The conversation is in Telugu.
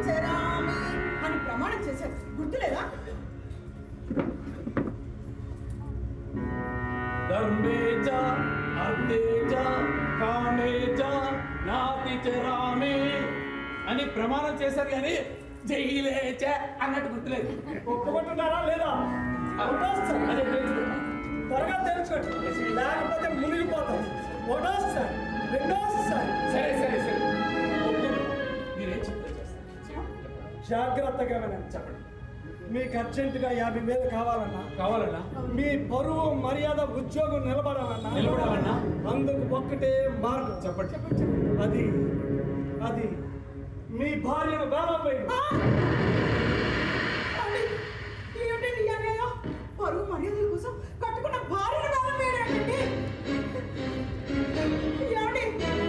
చరామి అని ప్రమాణం చేశారు, గుర్తులేదా? ధర్మేచ అర్థేచ కామేచ నాతి చరామి అని ప్రమాణం చేశారు కానీ జైలేచ అన్నట్టు గుర్తులేదు. ఒప్పుకుంటున్నారా లేదా? అదే త్వరగా తెలుసుకోండి, లేకపోతే మునిగిపోతాం. ఒకటోసారి, రెండోసారి. సరే సరే సరే మీరేం చెప్తారు? జాగ్రత్తగా వినండి. చెప్పండి. మీకు అర్జెంటుగా 50,000 కావాలన్నా మీ పరువు మర్యాద ఉద్యోగం నిలబడాలన్నా అందుకు ఒక్కటే మార్గం. చెప్పండి. అది మీ భార్యను వేలం వేయండి.